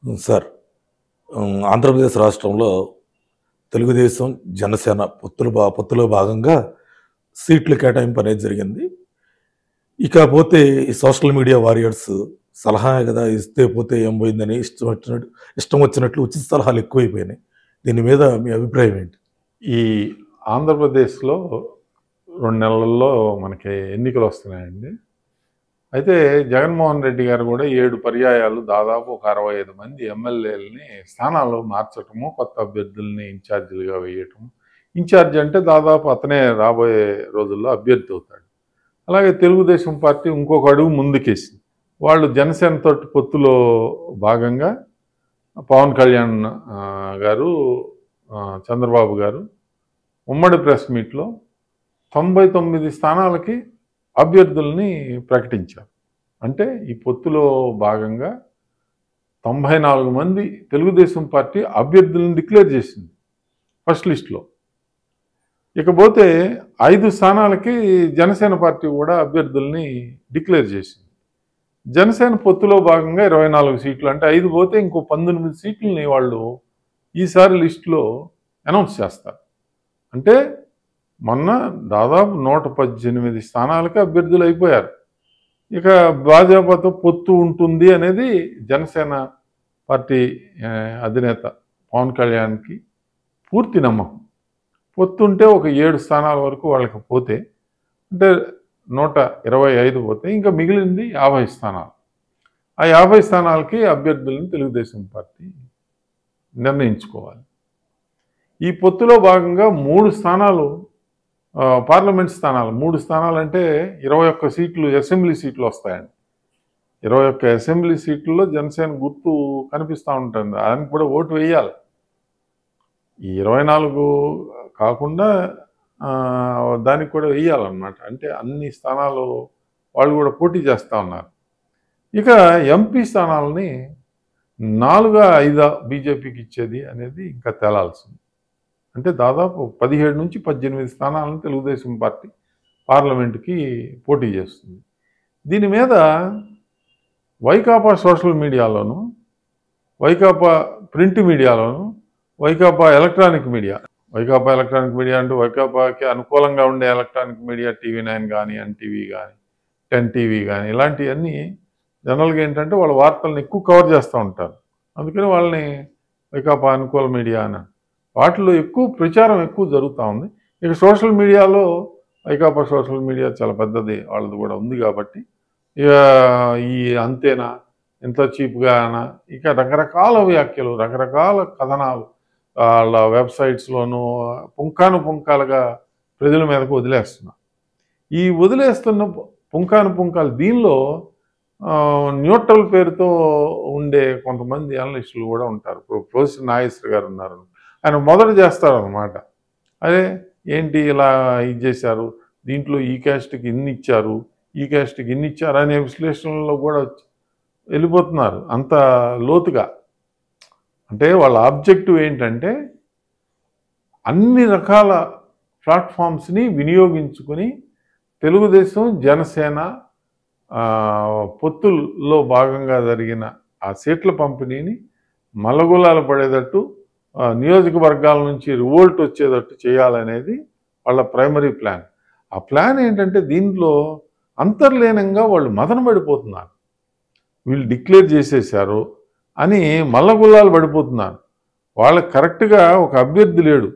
Sir Andhra Pradesh రాష్ట్రంలో తెలుగుదేశం, జనసేన పొత్తులో భాగంగా సీట్ల కేటాయింపు అనేది జరిగింది. ఇకపోతే ఈ సోషల్ మీడియా వారియర్స్ సలహా కదా ఇస్తే పోతే ఏం పోయిందని ఇష్టం వచ్చినట్లు ఉచిత సలహాలు ఎక్కువైపోయినాయి. దీని మీద మీ అభిప్రాయం ఏంటి? ఈ ఆంధ్రప్రదేశ్లో 2 నెలల్లో మనకి ఎన్నికలు వస్తున్నాయండి. అయితే జగన్మోహన్ రెడ్డి గారు కూడా 7 పర్యాయాలు దాదాపు ఒక 65 మంది ఎమ్మెల్యేలని స్థానాలు మార్చటము, కొత్త అభ్యర్థుల్ని ఇన్ఛార్జీలుగా వేయటం. ఇన్ఛార్జ్ అంటే దాదాపు అతనే రాబోయే రోజుల్లో అభ్యర్థి అవుతాడు. అలాగే తెలుగుదేశం పార్టీ ఇంకొక అడుగు ముందుకేసింది. వాళ్ళు జనసేనతో పొత్తులో భాగంగా పవన్ కళ్యాణ్ గారు, చంద్రబాబు గారు ఉమ్మడి ప్రెస్ మీట్లో 99 స్థానాలకి అభ్యర్థుల్ని ప్రకటించారు. అంటే ఈ పొత్తులో భాగంగా 94 మంది తెలుగుదేశం పార్టీ అభ్యర్థులను డిక్లేర్ చేసింది ఫస్ట్ లిస్టులో. ఇకపోతే 5 స్థానాలకి జనసేన పార్టీ కూడా అభ్యర్థుల్ని డిక్లేర్ చేసింది. జనసేన పొత్తులో భాగంగా 24 సీట్లు, అంటే 5 పోతే ఇంకో 19 సీట్లని వాళ్ళు ఈసారి లిస్టులో అనౌన్స్ చేస్తారు. అంటే మొన్న దాదాపు 118 స్థానాలకి అభ్యర్థులు అయిపోయారు. ఇక భాజపాతో పొత్తు ఉంటుంది అనేది జనసేన పార్టీ అధినేత పవన్ కళ్యాణ్కి పూర్తి నమ్మకం. పొత్తు ఉంటే ఒక 7 స్థానాల వరకు వాళ్ళకి పోతే, అంటే 125 పోతే ఇంకా మిగిలింది 50 స్థానాలు. ఆ 50 స్థానాలకి అభ్యర్థులను తెలుగుదేశం పార్టీ నిర్ణయించుకోవాలి. ఈ పొత్తులో భాగంగా 3 స్థానాలు పార్లమెంట్ స్థానాలు, 3 స్థానాలు అంటే 21 సీట్లు అసెంబ్లీ సీట్లు వస్తాయండి. 21 అసెంబ్లీ సీట్లలో జనసేన గుర్తు కనిపిస్తూ ఉంటుంది. దానికి కూడా ఓటు వేయాలి. ఈ 24 కాకుండా దానికి కూడా వేయాలన్నమాట. అంటే అన్ని స్థానాలు వాళ్ళు కూడా పోటీ చేస్తూ ఉన్నారు. ఇక ఎంపీ స్థానాలని 4-5 బీజేపీకి ఇచ్చేది అనేది ఇంకా తేలాల్సింది. అంటే దాదాపు 17 నుంచి 18 స్థానాలను తెలుగుదేశం పార్టీ పార్లమెంటుకి పోటీ చేస్తుంది. దీని మీద వైకాపా సోషల్ మీడియాలోను, వైకాపా ప్రింట్ మీడియాలోను, వైకాపా ఎలక్ట్రానిక్ మీడియా అంటే వైకాపాకి అనుకూలంగా ఉండే ఎలక్ట్రానిక్ మీడియా TV9 కానీ, ఎన్టీవీ కానీ, 10TV కానీ, ఇలాంటివన్నీ జనరల్గా ఏంటంటే వాళ్ళ వార్తలను ఎక్కువ కవర్ చేస్తూ ఉంటారు. అందుకని వాళ్ళని వైకాపా అనుకూల మీడియా అని, వాటిలో ఎక్కువ ప్రచారం ఎక్కువ జరుగుతూ ఉంది. ఇక సోషల్ మీడియాలో వైకాపా సోషల్ మీడియా చాలా పెద్దది, వాళ్ళది కూడా ఉంది కాబట్టి ఇక ఈ అంతేనా, ఎంత చీప్గానా, ఇక రకరకాల వ్యాఖ్యలు, రకరకాల కథనాలు వాళ్ళ వెబ్సైట్స్లోనూ పుంకాలుగా ప్రజల మీదకు వదిలేస్తున్నారు. ఈ వదిలేస్తున్న పుంకాలు దీనిలో న్యూట్రల్ పేరుతో ఉండే కొంతమంది అనలిస్టులు కూడా ఉంటారు. ఇప్పుడు ప్రొఫెసర్ నాగేశ్వర గారు ఉన్నారు, ఆయన మొదట చేస్తారనమాట. అదే ఏంటి ఇలా ఇది చేశారు, దీంట్లో ఈ క్యాస్ట్కి ఇన్ని ఇచ్చారు, ఈ క్యాస్ట్కి ఇన్ని ఇచ్చారు అనే విశ్లేషణలో కూడా వెళ్ళిపోతున్నారు అంత లోతుగా. అంటే వాళ్ళ ఆబ్జెక్టివ్ ఏంటంటే అన్ని రకాల ప్లాట్ఫామ్స్ని వినియోగించుకొని తెలుగుదేశం జనసేన పొత్తుల్లో భాగంగా జరిగిన ఆ సీట్ల పంపిణీని మల్లగులాలు పడేటట్టు, నియోజకవర్గాల నుంచి రివోల్ట్ వచ్చేటట్టు చేయాలనేది వాళ్ళ ప్రైమరీ ప్లాన్. ఆ ప్లాన్ ఏంటంటే దీంట్లో అంతర్లీనంగా వాళ్ళు మదన పడిపోతున్నారు. వీళ్ళు డిక్లేర్ చేసేసారు అని మల్లగుల్లాలు పడిపోతున్నారు. వాళ్ళకి కరెక్ట్గా ఒక అభ్యర్థి లేడు.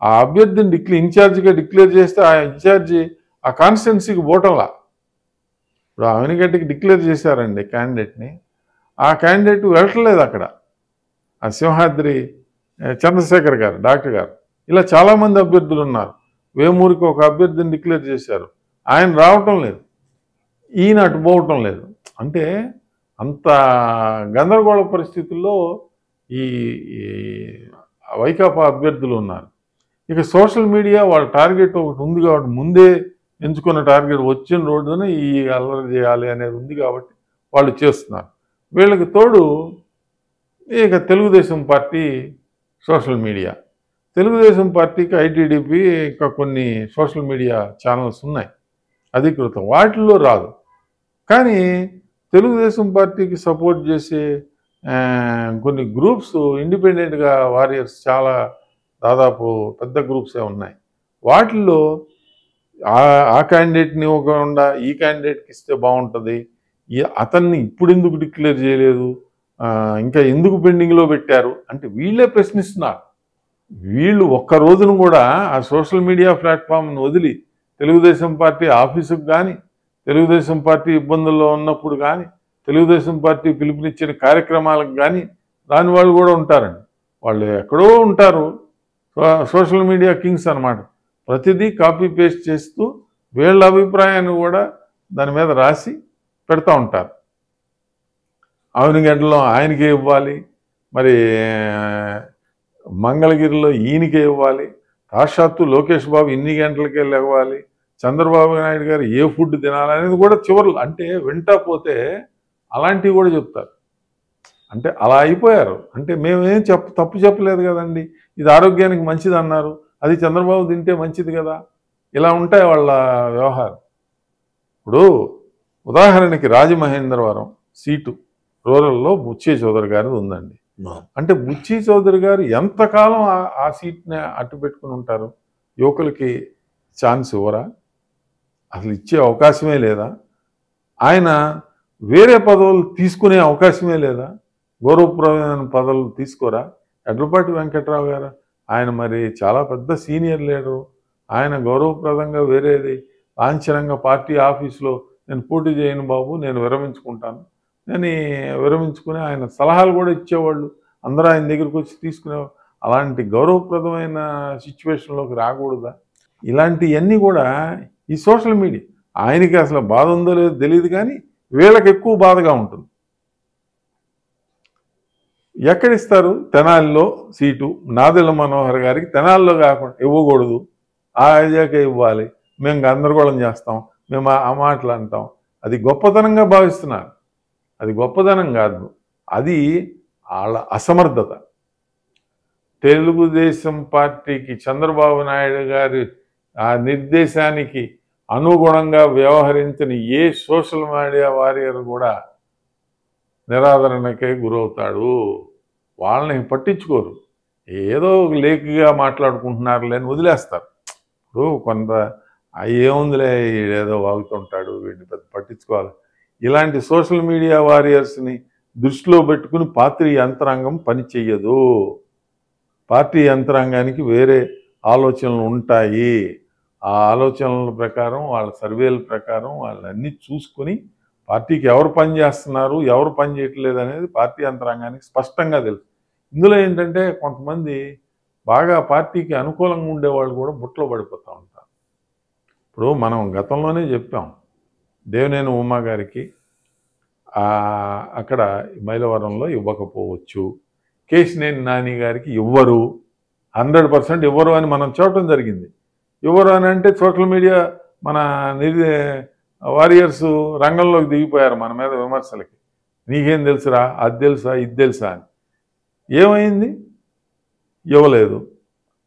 ఆ అభ్యర్థిని ఇన్ఛార్జిగా డిక్లేర్ చేస్తే ఆ ఇన్ఛార్జి ఆ కాన్స్టిట్యున్సీకి పోవటంలా. ఇప్పుడు అవనిగడ్డకి డిక్లేర్ చేశారండి క్యాండిడేట్ని, ఆ క్యాండిడేట్ వెళ్ళట్లేదు అక్కడ. ఆ సింహాద్రి చంద్రశేఖర్ గారు, డాక్టర్ గారు, ఇలా చాలామంది అభ్యర్థులు ఉన్నారు. వేమూరికి ఒక అభ్యర్థిని డిక్లేర్ చేశారు, ఆయన రావటం లేదు, ఈయన అటు పోవటం లేదు. అంటే అంత గందరగోళ పరిస్థితుల్లో ఈ వైకాపా అభ్యర్థులు ఉన్నారు. ఇక సోషల్ మీడియా వాళ్ళ టార్గెట్ ఒకటి ఉంది కాబట్టి, ముందే ఎంచుకున్న టార్గెట్ వచ్చిన రోజున ఈ అల్లరి చేయాలి అనేది ఉంది కాబట్టి వాళ్ళు చేస్తున్నారు. వీళ్ళకి తోడు ఇక Telugu Desam party social media, Telugu Desam పార్టీకి ఐటీడీపీ ఇంకా కొన్ని సోషల్ మీడియా ఛానల్స్ ఉన్నాయి అధికృతం, వాటిల్లో రాదు. కానీ తెలుగుదేశం పార్టీకి సపోర్ట్ చేసే కొన్ని గ్రూప్స్ ఇండిపెండెంట్గా వారియర్స్ చాలా దాదాపు పెద్ద గ్రూప్సే ఉన్నాయి. వాటిల్లో ఆ క్యాండిడేట్ని ఇవ్వకుండా ఈ క్యాండిడేట్కి ఇస్తే బాగుంటుంది, అతన్ని ఇప్పుడు ఎందుకు డిక్లేర్ చేయలేదు, ఇంకా ఎందుకు పెండింగ్లో పెట్టారు అంటే వీళ్ళే ప్రశ్నిస్తున్నారు. వీళ్ళు ఒక్క రోజును కూడా ఆ సోషల్ మీడియా ప్లాట్ఫామ్ను వదిలి తెలుగుదేశం పార్టీ ఆఫీసుకు కానీ, తెలుగుదేశం పార్టీ ఇబ్బందుల్లో ఉన్నప్పుడు కానీ, తెలుగుదేశం పార్టీ పిలుపునిచ్చిన కార్యక్రమాలకు కానీ రాని వాళ్ళు కూడా ఉంటారండి. వాళ్ళు ఎక్కడో ఉంటారు, సోషల్ మీడియా కింగ్స్ అన్నమాట. ప్రతిదీ కాపీ పేస్ట్ చేస్తూ వీళ్ళ అభిప్రాయాన్ని కూడా దాని మీద రాసి పెడతా ఉంటారు. అవనిగంటలో ఆయనకే ఇవ్వాలి, మరి మంగళగిరిలో ఈయనకే ఇవ్వాలి, సాక్షాత్తు లోకేష్ బాబు ఇన్ని గంటలకే లేవాలి, చంద్రబాబు నాయుడు గారు ఏ ఫుడ్ తినాలనేది కూడా చివరిలో అంటే వింటా పోతే అలాంటివి కూడా చెప్తారు. అంటే అలా అయిపోయారు. అంటే మేమేం తప్పు చెప్పలేదు కదండి, ఇది ఆరోగ్యానికి మంచిది అన్నారు, అది చంద్రబాబు తింటే మంచిది కదా, ఇలా ఉంటాయి వాళ్ళ వ్యవహారం. ఇప్పుడు ఉదాహరణకి రాజమహేంద్రవరం సీటు రూరల్లో బుచ్చే చౌదరి గారిది ఉందండి. అంటే బుచ్చే చౌదరి గారు ఎంతకాలం ఆ సీట్ని అట్టు పెట్టుకుని ఉంటారు? యువకులకి ఛాన్స్ ఇవ్వరా? అసలు ఇచ్చే అవకాశమే లేదా? ఆయన వేరే పదవులు తీసుకునే అవకాశమే లేదా? గౌరవప్రదమైన పదవులు తీసుకోరా? ఎడ్లపాటి వెంకట్రావు గారు ఆయన మరి చాలా పెద్ద సీనియర్ లీడరు, ఆయన గౌరవప్రదంగా వేరేది లాంఛనంగా పార్టీ ఆఫీసులో నేను పోటీ చేయను బాబు, నేను విరమించుకుంటాను, నేను విరమించుకుని ఆయన సలహాలు కూడా ఇచ్చేవాళ్ళు, అందరూ ఆయన దగ్గరికి వచ్చి తీసుకునేవాళ్ళు. అలాంటి గౌరవప్రదమైన సిచ్యువేషన్లోకి రాకూడదా? ఇలాంటివన్నీ కూడా ఈ సోషల్ మీడియా, ఆయనకి అసలు బాధ ఉందో లేదో తెలియదు, కానీ వీళ్ళకి ఎక్కువ బాధగా ఉంటుంది. ఎక్కడిస్తారు? తెనాలిలో సీటు నాదెళ్ల మనోహర్ గారికి తెనాలిలో కాకుండా ఇవ్వకూడదు, ఆ ఏరియాకే ఇవ్వాలి, మేము గందరగోళం చేస్తాం, మేము ఆ మాటలు అంటాం. అది గొప్పతనంగా భావిస్తున్నారు. అది గొప్పతనం కాదు, అది వాళ్ళ అసమర్థత. తెలుగుదేశం పార్టీకి చంద్రబాబు నాయుడు గారి ఆ నిర్దేశానికి అనుగుణంగా వ్యవహరించిన ఏ సోషల్ మీడియా వారియర్ కూడా నిరాదరణకే గురవుతాడు. వాళ్ళని పట్టించుకోరు, ఏదో లేఖగా మాట్లాడుకుంటున్నారు లేని వదిలేస్తారు. ఇప్పుడు కొంత ఏముందిలే ఏదో వాగుతుంటాడు, వీడిని పెద్ద పట్టించుకోవాలి. ఇలాంటి సోషల్ మీడియా వారియర్స్ని దృష్టిలో పెట్టుకుని పార్టీ యంత్రాంగం పనిచేయదు. పార్టీ యంత్రాంగానికి వేరే ఆలోచనలు ఉంటాయి. ఆ ఆలోచనల ప్రకారం, వాళ్ళ సర్వేల ప్రకారం వాళ్ళన్నీ చూసుకుని పార్టీకి ఎవరు పని చేస్తున్నారు, ఎవరు పని చేయట్లేదు అనేది పార్టీ యంత్రాంగానికి స్పష్టంగా తెలుసు. ఇందులో ఏంటంటే కొంతమంది బాగా పార్టీకి అనుకూలంగా ఉండేవాళ్ళు కూడా బుట్టలో పడిపోతూ ఉంటారు. ఇప్పుడు మనం గతంలోనే చెప్పాం, దేవినేని ఉమా గారికి అక్కడ మైలవరంలో ఇవ్వకపోవచ్చు, కేశినేని నాని గారికి ఇవ్వరు, 100% ఇవ్వరు అని మనం చూడటం జరిగింది. ఇవ్వరు అని అంటే సోషల్ మీడియా మన వారియర్స్ రంగంలోకి దిగిపోయారు మన మీద విమర్శలకి. నీకేం తెలుసురా, అది తెలుసా, ఇది తెలుసా అని. ఏమైంది? ఇవ్వలేదు.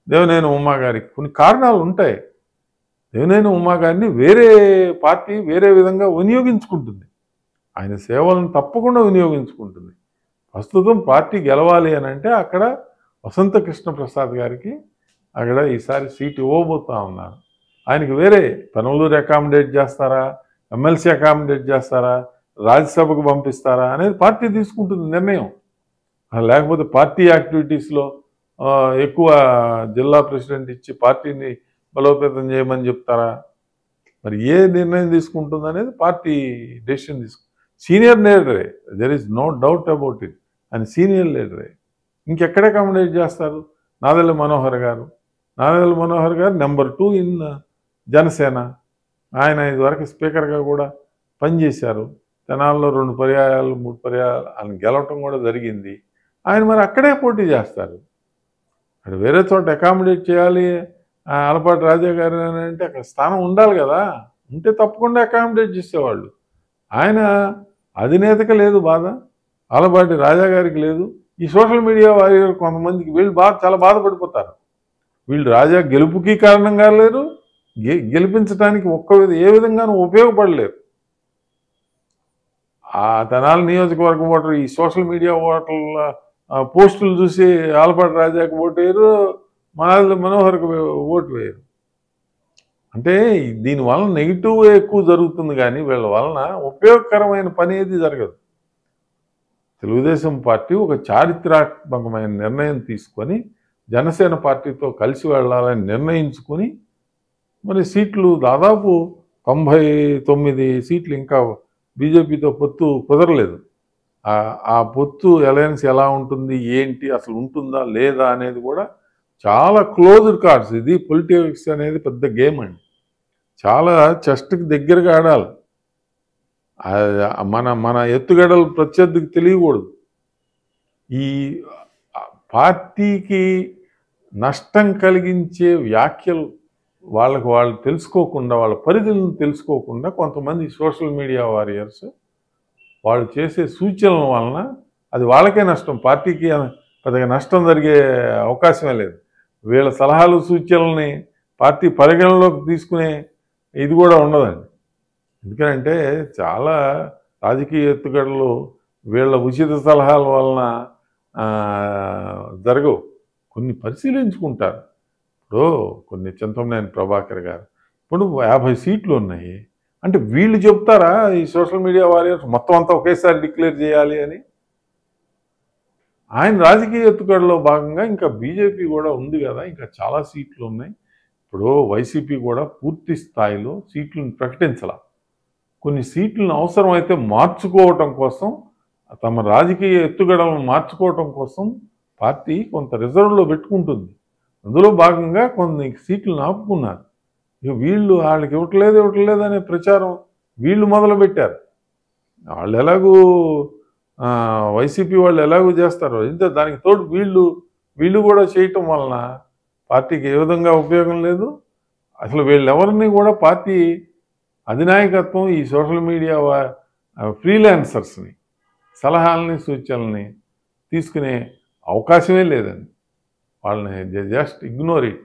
దేవినేని ఉమా గారికి కొన్ని కారణాలు ఉంటాయి. దేవినేని ఉమా గారిని వేరే పార్టీ వేరే విధంగా వినియోగించుకుంటుంది, ఆయన సేవలను తప్పకుండా వినియోగించుకుంటుంది. ప్రస్తుతం పార్టీ గెలవాలి అని అంటే అక్కడ వసంత కృష్ణ ప్రసాద్ గారికి అక్కడ ఈసారి సీట్ ఇవ్వబోతా ఉన్నారు. ఆయనకి వేరే పెనమలూరు అకామిడేట్ చేస్తారా, ఎమ్మెల్సీ అకామిడేట్ చేస్తారా, రాజ్యసభకు పంపిస్తారా అనేది పార్టీ తీసుకుంటుంది నిర్ణయం. లేకపోతే పార్టీ యాక్టివిటీస్లో ఎక్కువ జిల్లా ప్రెసిడెంట్ ఇచ్చి పార్టీని బలోపేతం చేయమని చెప్తారా? మరి ఏ నిర్ణయం తీసుకుంటుంది అనేది పార్టీ డెసిషన్ తీసుకుంటుంది. సీనియర్ లీడరే, there is no doubt about it, అని సీనియర్ లీడరే. ఇంకెక్కడ అకామిడేట్ చేస్తారు? నాదెళ్ల మనోహర్ గారు. నాదెళ్ల మనోహర్ గారు నెంబర్ 2 ఇన్ జనసేన. ఆయన ఇదివరకు స్పీకర్గా కూడా పనిచేశారు. తెనాల్లో 2 పర్యాయాలు 3 పర్యాయాలు ఆయన గెలవటం కూడా జరిగింది. ఆయన మరి అక్కడే పోటీ చేస్తారు. అక్కడ వేరే చోట అకామిడేట్ చేయాలి ఆలపాటి రాజా గారు అని అంటే అక్కడ స్థానం ఉండాలి కదా, ఉంటే తప్పకుండా అకామిడేట్ చేసేవాళ్ళు. ఆయన అధినేతకి లేదు బాధ, ఆలపాటి రాజా గారికి లేదు. ఈ సోషల్ మీడియా వారి కొంతమందికి వీళ్ళు చాలా బాధపడిపోతారు. వీళ్ళు రాజా గెలుపుకి కారణంగా లేరు, గెలిపించడానికి ఏ విధంగానూ ఉపయోగపడలేరు. ఆ తెనాలి నియోజకవర్గం ఓటర్ ఈ సోషల్ మీడియా ఓటర్ల పోస్టులు చూసి ఆలపాటి రాజాకి ఓటు వేయరు, మనాలి మనోహర్కి ఓటు వేయరు. అంటే దీనివల్ల నెగిటివ్ ఎక్కువ జరుగుతుంది కానీ వీళ్ళ వలన ఉపయోగకరమైన పని ఏది జరగదు. తెలుగుదేశం పార్టీ ఒక చారిత్రాత్మకమైన నిర్ణయం తీసుకొని జనసేన పార్టీతో కలిసి వెళ్ళాలని నిర్ణయించుకొని మరి సీట్లు దాదాపు 99 సీట్లు ఇంకా బీజేపీతో పొత్తు కుదరలేదు. ఆ పొత్తు అలయన్స్ ఎలా ఉంటుంది, ఏంటి, అసలు ఉంటుందా లేదా అనేది కూడా చాలా క్లోజ్డ్ కార్డ్స్. ఇది పొలిటిక్స్ అనేది పెద్ద గేమ్ అండి, చాలా చెస్ట్కి దగ్గరగా ఆడాలి. మన ఎత్తుగడలు ప్రత్యర్థికి తెలియకూడదు. ఈ పార్టీకి నష్టం కలిగించే వ్యాఖ్యలు వాళ్ళు తెలుసుకోకుండా, వాళ్ళ పరిధులను తెలుసుకోకుండా కొంతమంది సోషల్ మీడియా వారియర్స్ వాళ్ళు చేసే సూచనల వలన అది వాళ్ళకే నష్టం, పార్టీకి పెద్దగా నష్టం జరిగే అవకాశమే లేదు. వీళ్ళ సలహాలు సూచనల్ని పార్టీ పరిగణలోకి తీసుకునే ఇది కూడా ఉండదండి. ఎందుకంటే చాలా రాజకీయ ఎత్తుగడలు వీళ్ళ ఉచిత సలహాల వలన జరగవు. కొన్ని పరిశీలించుకుంటారు. ఇప్పుడు కొన్ని చింతమనేని ప్రభాకర్ గారు ఇప్పుడు 50 సీట్లు ఉన్నాయి అంటే వీళ్ళు చెప్తారా ఈ సోషల్ మీడియా వారియర్స్ మొత్తం అంతా ఒకేసారి డిక్లేర్ చేయాలి అని? ఆయన రాజకీయ ఎత్తుగడలో భాగంగా ఇంకా బీజేపీ కూడా ఉంది కదా, ఇంకా చాలా సీట్లు ఉన్నాయి. ఇప్పుడు వైసీపీ కూడా పూర్తి స్థాయిలో సీట్లను ప్రకటించాల. కొన్ని సీట్లను అవసరమైతే మార్చుకోవటం కోసం, తమ రాజకీయ ఎత్తుగడలను మార్చుకోవటం కోసం పార్టీ కొంత రిజర్వ్లో పెట్టుకుంటుంది. అందులో భాగంగా కొన్ని సీట్లను ఆపుకున్నారు. ఇక వీళ్ళు వాళ్ళకి ఇవ్వట్లేదు అనే ప్రచారం వీళ్ళు మొదలుపెట్టారు. వాళ్ళు ఎలాగూ వైసీపీ వాళ్ళు ఎలాగూ చేస్తారో ఇంతే, దానికి తోడు వీళ్ళు కూడా చేయటం వలన పార్టీకి ఏ విధంగా ఉపయోగం లేదు. అసలు వీళ్ళెవరిని కూడా పార్టీ అధినాయకత్వం ఈ సోషల్ మీడియా ఫ్రీలాన్సర్స్ని సలహాలని సూచనల్ని తీసుకునే అవకాశమే లేదండి. వాళ్ళని జస్ట్ ఇగ్నోర్ ఇట్.